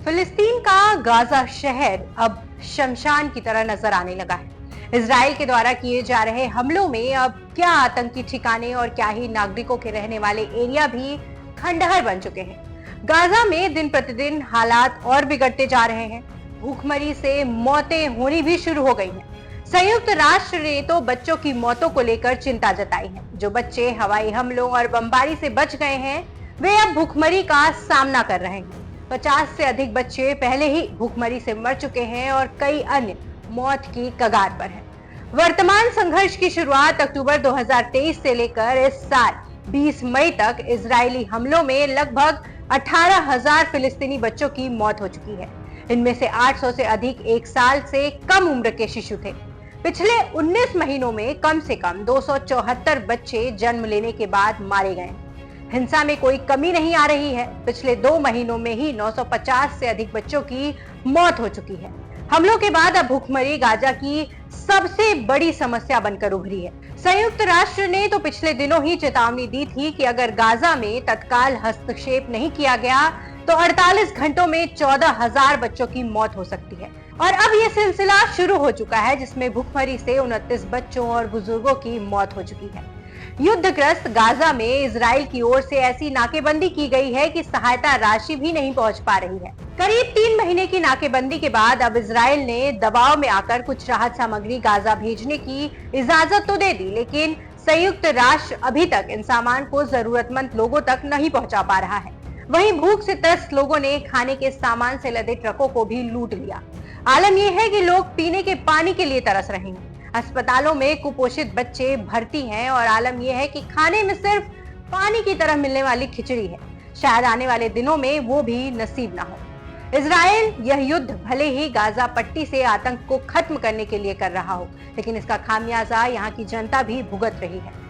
फिलिस्तीन का गाजा शहर अब शमशान की तरह नजर आने लगा है। इजराइल के द्वारा किए जा रहे हमलों में अब क्या आतंकी ठिकाने और क्या ही नागरिकों के रहने वाले एरिया भी खंडहर बन चुके हैं। गाजा में दिन प्रतिदिन हालात और बिगड़ते जा रहे हैं। भूखमरी से मौतें होनी भी शुरू हो गई हैं। संयुक्त राष्ट्र ने तो बच्चों की मौतों को लेकर चिंता जताई है। जो बच्चे हवाई हमलों और बमबारी से बच गए हैं, वे अब भूखमरी का सामना कर रहे हैं। 50 से अधिक बच्चे पहले ही भूखमरी से मर चुके हैं और कई अन्य मौत की कगार पर हैं। वर्तमान संघर्ष की शुरुआत अक्टूबर 2023 से लेकर इस साल 20 मई तक इजरायली हमलों में लगभग 18,000 फिलिस्तीनी बच्चों की मौत हो चुकी है। इनमें से 800 से अधिक 1 साल से कम उम्र के शिशु थे। पिछले 19 महीनों में कम से कम 274 बच्चे जन्म लेने के बाद मारे गए। हिंसा में कोई कमी नहीं आ रही है। पिछले 2 महीनों में ही 950 से अधिक बच्चों की मौत हो चुकी है। हमलों के बाद अब भूखमरी गाजा की सबसे बड़ी समस्या बनकर उभरी है। संयुक्त राष्ट्र ने तो पिछले दिनों ही चेतावनी दी थी कि अगर गाजा में तत्काल हस्तक्षेप नहीं किया गया तो 48 घंटों में 14,000 बच्चों की मौत हो सकती है। और अब ये सिलसिला शुरू हो चुका है, जिसमें भूखमरी से 29 बच्चों और बुजुर्गों की मौत हो चुकी है। युद्धग्रस्त गाजा में इजराइल की ओर से ऐसी नाकेबंदी की गई है कि सहायता राशि भी नहीं पहुंच पा रही है। करीब 3 महीने की नाकेबंदी के बाद अब इजराइल ने दबाव में आकर कुछ राहत सामग्री गाजा भेजने की इजाजत तो दे दी, लेकिन संयुक्त राष्ट्र अभी तक इन सामान को जरूरतमंद लोगों तक नहीं पहुंचा पा रहा है। वहीं भूख से त्रस्त लोगों ने खाने के सामान से लदे ट्रकों को भी लूट लिया। आलम यह है कि लोग पीने के पानी के लिए तरस रहे हैं। अस्पतालों में कुपोषित बच्चे भर्ती हैं और आलम यह है कि खाने में सिर्फ पानी की तरह मिलने वाली खिचड़ी है। शायद आने वाले दिनों में वो भी नसीब ना हो। इजराइल यह युद्ध भले ही गाजा पट्टी से आतंक को खत्म करने के लिए कर रहा हो, लेकिन इसका खामियाजा यहाँ की जनता भी भुगत रही है।